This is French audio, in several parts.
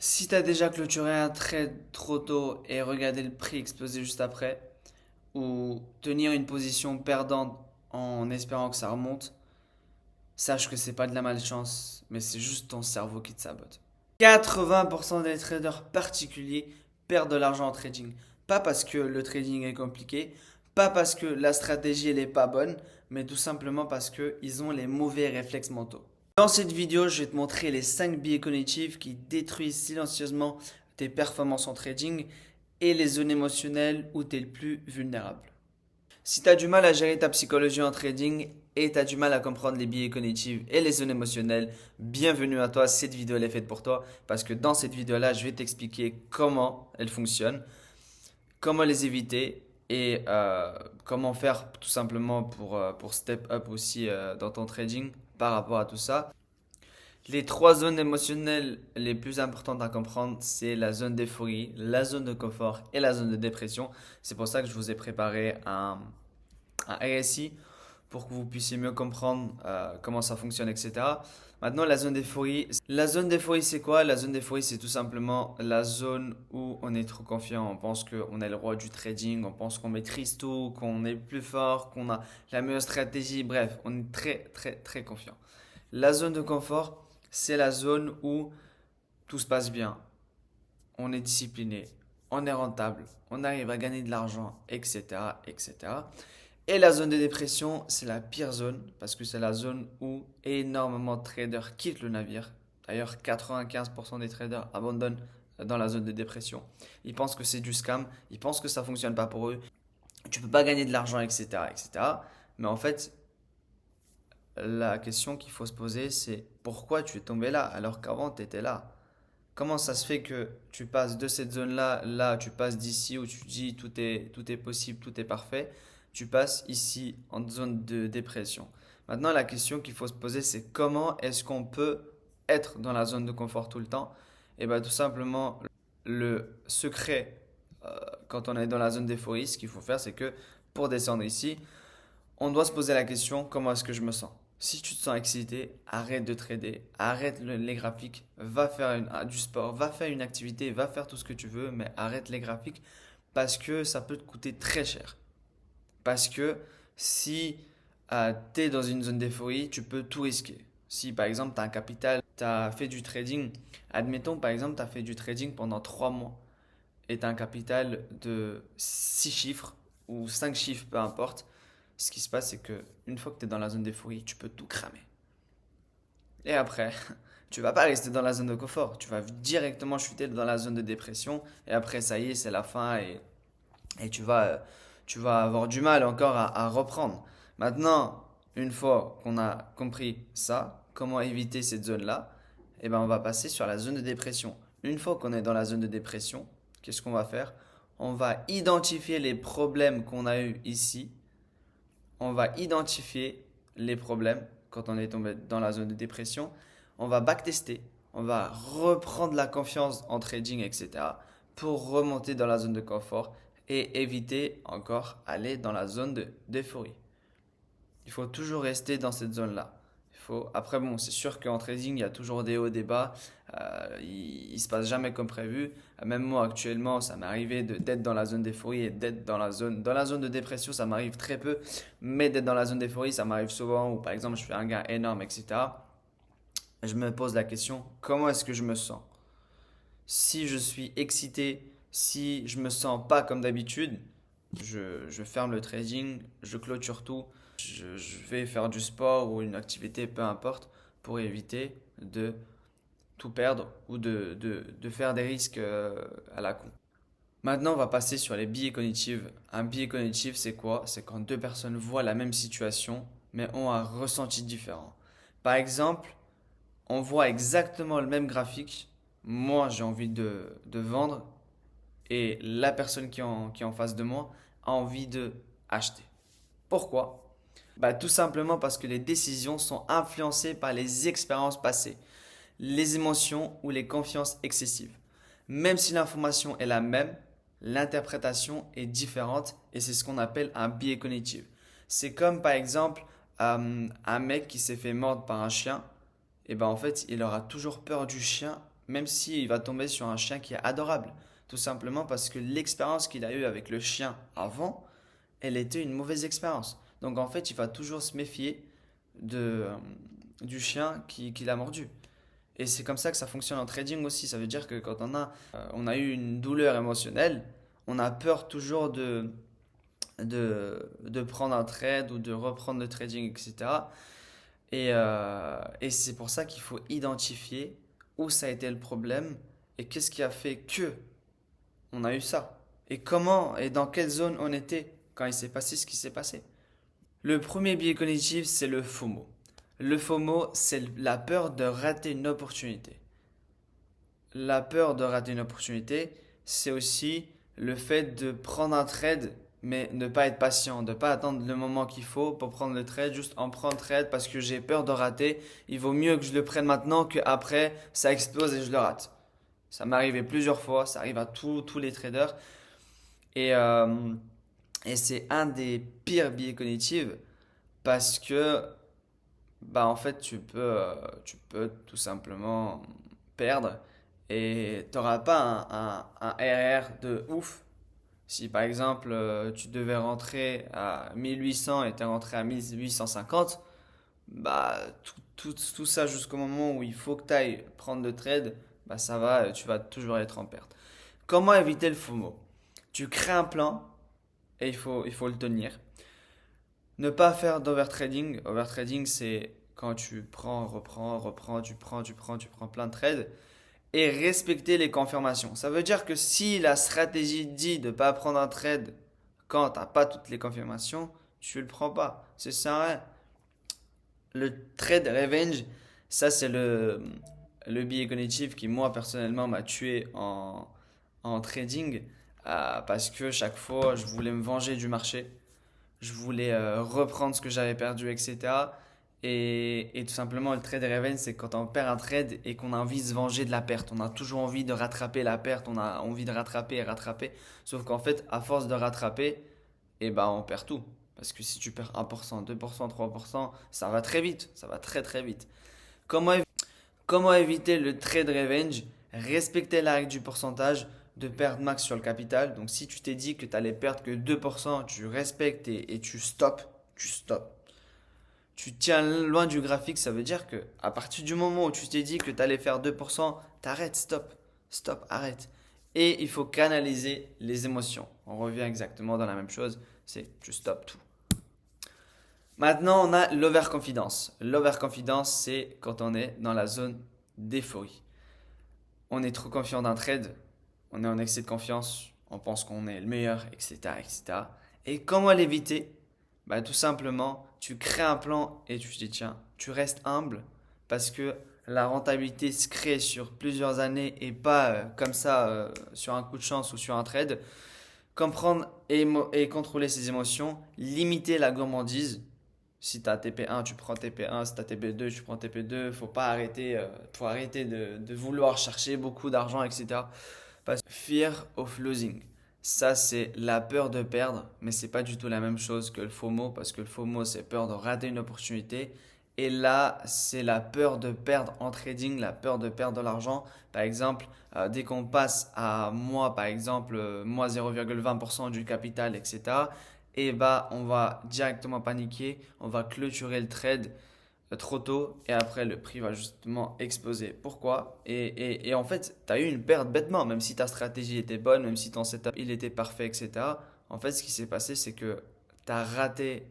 Si tu as déjà clôturé un trade trop tôt et regardé le prix exploser juste après, ou tenir une position perdante en espérant que ça remonte, sache que c'est pas de la malchance, mais c'est juste ton cerveau qui te sabote. 80% des traders particuliers perdent de l'argent en trading. Pas parce que le trading est compliqué, pas parce que la stratégie elle est pas bonne, mais tout simplement parce qu'ils ont les mauvais réflexes mentaux. Dans cette vidéo, je vais te montrer les 5 biais cognitifs qui détruisent silencieusement tes performances en trading et les zones émotionnelles où tu es le plus vulnérable. Si tu as du mal à gérer ta psychologie en trading et tu as du mal à comprendre les biais cognitifs et les zones émotionnelles, bienvenue à toi, cette vidéo elle est faite pour toi parce que dans cette vidéo-là, je vais t'expliquer comment elles fonctionnent, comment les éviter et comment faire tout simplement pour step up aussi dans ton trading par rapport à tout ça. Les trois zones émotionnelles les plus importantes à comprendre, c'est la zone d'euphorie, la zone de confort et la zone de dépression. C'est pour ça que je vous ai préparé un RSI pour que vous puissiez mieux comprendre comment ça fonctionne, etc. Maintenant, la zone d'euphorie. La zone d'euphorie, c'est quoi? La zone d'euphorie, c'est tout simplement la zone où on est trop confiant. On pense qu'on est le roi du trading, on pense qu'on maîtrise tout, qu'on est plus fort, qu'on a la meilleure stratégie. Bref, on est très, très, très confiant. La zone de confort, c'est la zone où tout se passe bien. On est discipliné, on est rentable, on arrive à gagner de l'argent, etc., etc. Et la zone de dépression, c'est la pire zone parce que c'est la zone où énormément de traders quittent le navire. D'ailleurs, 95% des traders abandonnent dans la zone de dépression. Ils pensent que c'est du scam, ils pensent que ça ne fonctionne pas pour eux, tu ne peux pas gagner de l'argent, etc., etc. Mais en fait, la question qu'il faut se poser, c'est pourquoi tu es tombé là alors qu'avant tu étais là? Comment ça se fait que tu passes de cette zone-là, là, tu passes d'ici où tu dis tout est possible, tout est parfait, tu passes ici en zone de dépression. Maintenant, la question qu'il faut se poser, c'est comment est-ce qu'on peut être dans la zone de confort tout le temps? Et bien, tout simplement, le secret quand on est dans la zone d'euphorie, ce qu'il faut faire, c'est que pour descendre ici, on doit se poser la question, comment est-ce que je me sens? Si tu te sens excité, arrête de trader, arrête les graphiques, va faire du sport, va faire une activité, va faire tout ce que tu veux, mais arrête les graphiques parce que ça peut te coûter très cher. Parce que si tu es dans une zone d'euphorie, tu peux tout risquer. Si par exemple tu as un capital, tu as fait du trading, admettons par exemple tu as fait du trading pendant 3 mois et tu as un capital de 6 chiffres ou 5 chiffres, peu importe, ce qui se passe, c'est que une fois que tu es dans la zone d'euphorie, tu peux tout cramer. Et après, tu vas pas rester dans la zone de confort. Tu vas directement chuter dans la zone de dépression. Et après, ça y est, c'est la fin. Et tu vas avoir du mal encore à reprendre. Maintenant, une fois qu'on a compris ça, comment éviter cette zone-là, eh ben, on va passer sur la zone de dépression. Une fois qu'on est dans la zone de dépression, qu'est-ce qu'on va faire? On va identifier les problèmes qu'on a eus ici, on va identifier les problèmes quand on est tombé dans la zone de dépression. On va backtester, on va reprendre la confiance en trading, etc. pour remonter dans la zone de confort et éviter encore aller dans la zone d'euphorie. Il faut toujours rester dans cette zone-là. Après, bon, c'est sûr qu'en trading, il y a toujours des hauts, des bas. Il ne se passe jamais comme prévu. Même moi, actuellement, ça m'est arrivé d'être dans la zone d'euphorie et d'être dans la zone de dépression, ça m'arrive très peu. Mais d'être dans la zone d'euphorie, ça m'arrive souvent. Ou par exemple, je fais un gain énorme, etc. Je me pose la question, comment est-ce que je me sens? Si je suis excité, si je me sens pas comme d'habitude, je ferme le trading, je clôture tout, je vais faire du sport ou une activité, peu importe, pour éviter de tout perdre ou de faire des risques à la con. Maintenant, on va passer sur les biais cognitifs. Un biais cognitif, c'est quoi? C'est quand deux personnes voient la même situation, mais ont un ressenti différent. Par exemple, on voit exactement le même graphique. Moi, j'ai envie de vendre et la personne qui est en face de moi a envie de acheter. Pourquoi? Bah, tout simplement parce que les décisions sont influencées par les expériences passées, les émotions ou les confiances excessives. Même si l'information est la même, l'interprétation est différente et c'est ce qu'on appelle un biais cognitif. C'est comme par exemple un mec qui s'est fait mordre par un chien, et ben en fait il aura toujours peur du chien même s'il va tomber sur un chien qui est adorable. Tout simplement parce que l'expérience qu'il a eue avec le chien avant, elle était une mauvaise expérience. Donc en fait, il va toujours se méfier de, du chien qui l'a mordu. Et c'est comme ça que ça fonctionne en trading aussi. Ça veut dire que quand on a eu une douleur émotionnelle, on a peur toujours de prendre un trade ou de reprendre le trading, etc. Et c'est pour ça qu'il faut identifier où ça a été le problème et qu'est-ce qui a fait que on a eu ça. Et comment et dans quelle zone on était quand il s'est passé ce qui s'est passé. Le premier biais cognitif, c'est le FOMO. Le FOMO, c'est la peur de rater une opportunité. La peur de rater une opportunité, c'est aussi le fait de prendre un trade, mais ne pas être patient, de ne pas attendre le moment qu'il faut pour prendre le trade, juste en prendre trade parce que j'ai peur de rater. Il vaut mieux que je le prenne maintenant qu'après, ça explose et je le rate. Ça m'est arrivé plusieurs fois, ça arrive à tous les traders. Et, euh, et c'est un des pires biais cognitifs parce que bah en fait tu peux tout simplement perdre et tu n'auras pas un RR de ouf. Si par exemple tu devais rentrer à 1800 et tu es rentré à 1850, bah tout ça jusqu'au moment où il faut que tu ailles prendre le trade, bah ça va, tu vas toujours être en perte. Comment éviter le FOMO? Tu crées un plan et il faut le tenir. Ne pas faire d'overtrading. Overtrading, c'est quand tu prends, reprends, reprends, tu prends plein de trades. Et respecter les confirmations. Ça veut dire que si la stratégie dit de ne pas prendre un trade quand tu n'as pas toutes les confirmations, tu ne le prends pas. C'est ça. Le trade revenge, ça c'est le biais cognitif qui moi personnellement m'a tué en trading parce que chaque fois je voulais me venger du marché. Je voulais reprendre ce que j'avais perdu, etc. Et tout simplement, le trade revenge, c'est quand on perd un trade et qu'on a envie de se venger de la perte. On a toujours envie de rattraper la perte, on a envie de rattraper et rattraper. Sauf qu'en fait, à force de rattraper, eh ben, on perd tout. Parce que si tu perds 1%, 2%, 3%, ça va très vite. Ça va très très vite. Comment, comment éviter le trade revenge? Respecter la règle du pourcentage de perte max sur le capital. Donc si tu t'es dit que tu allais perdre que 2%, tu respectes et tu stops. Tu stops. Tu tiens loin du graphique, ça veut dire que à partir du moment où tu t'es dit que tu allais faire 2%, t'arrêtes, stop. Stop, arrête. Et il faut canaliser les émotions. On revient exactement dans la même chose, c'est tu stops tout. Maintenant, on a l'overconfidence. L'overconfidence, c'est quand on est dans la zone d'euphorie. On est trop confiant d'un trade, on est en excès de confiance, on pense qu'on est le meilleur, etc., etc. Et comment l'éviter? Bah, tout simplement, tu crées un plan et tu te dis, tiens, tu restes humble parce que la rentabilité se crée sur plusieurs années et pas comme ça sur un coup de chance ou sur un trade. Comprendre et contrôler ses émotions, limiter la gourmandise. Si tu as TP1, tu prends TP1. Si tu as TP2, tu prends TP2. Faut arrêter de vouloir chercher beaucoup d'argent, etc. Parce que fear of losing, ça c'est la peur de perdre, mais c'est pas du tout la même chose que le FOMO, parce que le FOMO c'est peur de rater une opportunité. Et là, c'est la peur de perdre en trading, la peur de perdre de l'argent. Par exemple, dès qu'on passe à moins, par exemple, moins 0,20% du capital, etc., et bah, on va directement paniquer, on va clôturer le trade trop tôt et après le prix va justement exploser. Pourquoi? Et en fait, tu as eu une perte bêtement, même si ta stratégie était bonne, même si ton setup il était parfait, etc. En fait, ce qui s'est passé, c'est que tu as raté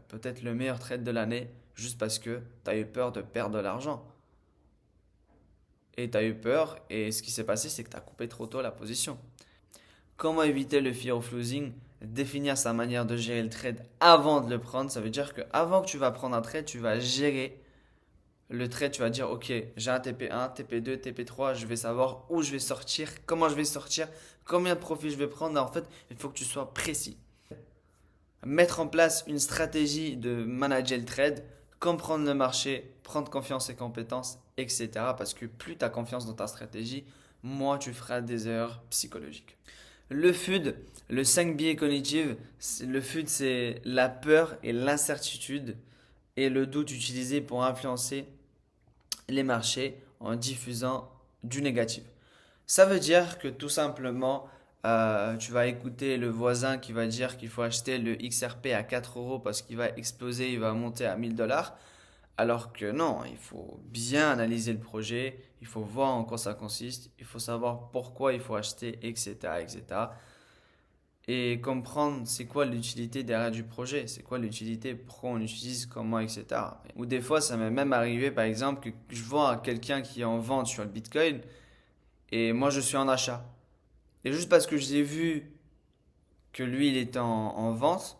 peut-être le meilleur trade de l'année juste parce que tu as eu peur de perdre de l'argent. Et tu as eu peur et ce qui s'est passé, c'est que tu as coupé trop tôt la position. Comment éviter le fear of losing? Définir sa manière de gérer le trade avant de le prendre. Ça veut dire que avant que tu vas prendre un trade, tu vas gérer le trade. Tu vas dire, ok, j'ai un TP1, TP2, TP3, je vais savoir où je vais sortir, comment je vais sortir, combien de profits je vais prendre. En fait, il faut que tu sois précis. Mettre en place une stratégie de manager le trade, comprendre le marché, prendre confiance et compétences, etc. Parce que plus tu as confiance dans ta stratégie, moins tu feras des erreurs psychologiques. Le FUD, le 5 biais cognitifs, le FUD c'est la peur et l'incertitude et le doute utilisé pour influencer les marchés en diffusant du négatif. Ça veut dire que tout simplement, tu vas écouter le voisin qui va dire qu'il faut acheter le XRP à 4 euros parce qu'il va exploser, il va monter à 1000 $. Alors que non, il faut bien analyser le projet, il faut voir en quoi ça consiste, il faut savoir pourquoi il faut acheter, etc., etc. Et comprendre c'est quoi l'utilité derrière du projet, c'est quoi l'utilité, pourquoi on l'utilise, comment, etc. Ou des fois, ça m'est même arrivé, par exemple, que je vois quelqu'un qui est en vente sur le Bitcoin et moi je suis en achat. Et juste parce que j'ai vu que lui il était en vente,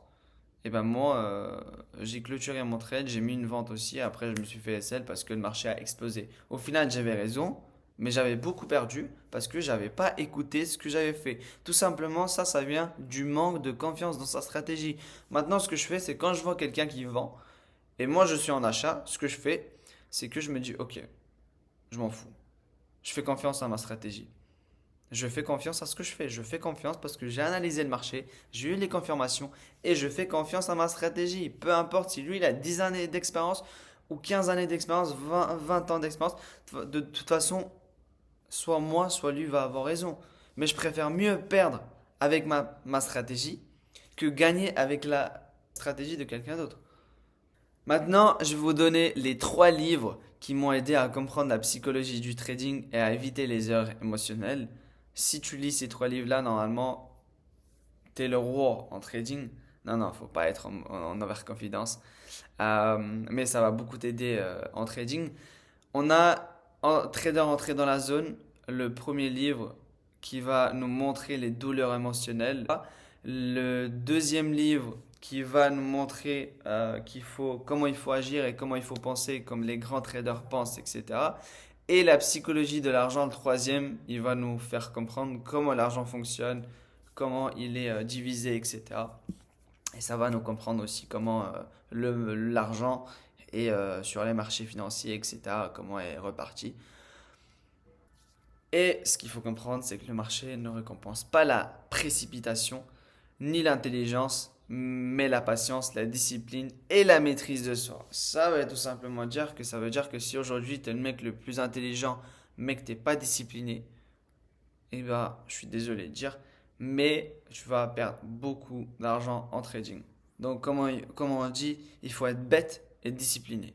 et ben moi j'ai clôturé mon trade, j'ai mis une vente aussi, après je me suis fait SL parce que le marché a explosé. Au final j'avais raison, mais j'avais beaucoup perdu parce que j'avais pas écouté ce que j'avais fait. Tout simplement ça vient du manque de confiance dans sa stratégie. Maintenant ce que je fais c'est quand je vois quelqu'un qui vend et moi je suis en achat, ce que je fais c'est que je me dis ok, je m'en fous. Je fais confiance à ma stratégie. Je fais confiance à ce que je fais. Je fais confiance parce que j'ai analysé le marché, j'ai eu les confirmations et je fais confiance à ma stratégie. Peu importe si lui il a 10 années d'expérience ou 15 années d'expérience, 20 ans d'expérience. De toute façon, soit moi, soit lui va avoir raison. Mais je préfère mieux perdre avec ma stratégie que gagner avec la stratégie de quelqu'un d'autre. Maintenant, je vais vous donner les 3 livres qui m'ont aidé à comprendre la psychologie du trading et à éviter les erreurs émotionnelles. Si tu lis ces 3 livres-là, normalement, t'es le roi en trading. Non, non, faut pas être en overconfidence. Mais ça va beaucoup t'aider en trading. On a Trader entré dans la zone, le premier livre qui va nous montrer les douleurs émotionnelles. Le deuxième livre qui va nous montrer comment il faut agir et comment il faut penser comme les grands traders pensent, etc. Et la psychologie de l'argent, le troisième, il va nous faire comprendre comment l'argent fonctionne, comment il est divisé, etc. Et ça va nous comprendre aussi comment l'argent est sur les marchés financiers, etc., comment est reparti. Et ce qu'il faut comprendre, c'est que le marché ne récompense pas la précipitation, ni l'intelligence, mais la patience, la discipline et la maîtrise de soi. Ça veut tout simplement dire que ça veut dire que si aujourd'hui tu es le mec le plus intelligent, mais que tu n'es pas discipliné, eh ben, je suis désolé de dire, mais tu vas perdre beaucoup d'argent en trading. Donc, comment on dit, il faut être bête et discipliné.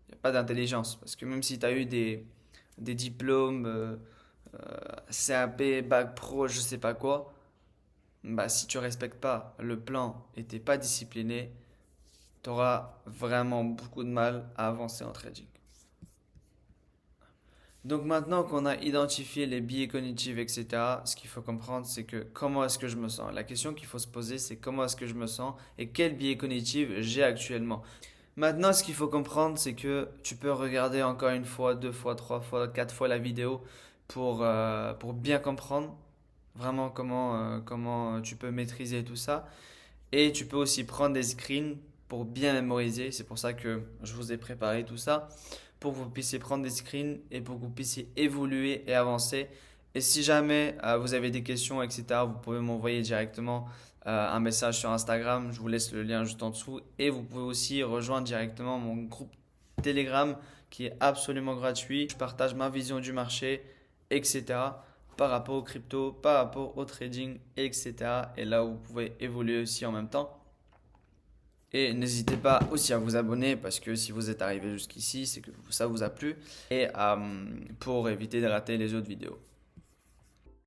Il n'y a pas d'intelligence. Parce que même si tu as eu des diplômes, CAP, bac pro, je sais pas quoi, bah, si tu respectes pas le plan et t'es pas discipliné, tu auras vraiment beaucoup de mal à avancer en trading. Donc maintenant qu'on a identifié les biais cognitifs, etc., ce qu'il faut comprendre, c'est que comment est-ce que je me sens? La question qu'il faut se poser, c'est comment est-ce que je me sens et quel biais cognitif j'ai actuellement. Maintenant, ce qu'il faut comprendre, c'est que tu peux regarder encore une fois, 2 fois, 3 fois, 4 fois la vidéo pour bien comprendre vraiment comment tu peux maîtriser tout ça. Et tu peux aussi prendre des screens pour bien mémoriser. C'est pour ça que je vous ai préparé tout ça, pour que vous puissiez prendre des screens et pour que vous puissiez évoluer et avancer. Et si jamais vous avez des questions, etc., vous pouvez m'envoyer directement un message sur Instagram. Je vous laisse le lien juste en dessous. Et vous pouvez aussi rejoindre directement mon groupe Telegram qui est absolument gratuit. Je partage ma vision du marché, etc. par rapport au crypto, par rapport au trading, etc. Et là, vous pouvez évoluer aussi en même temps. Et n'hésitez pas aussi à vous abonner parce que si vous êtes arrivé jusqu'ici, c'est que ça vous a plu. Et pour éviter de rater les autres vidéos.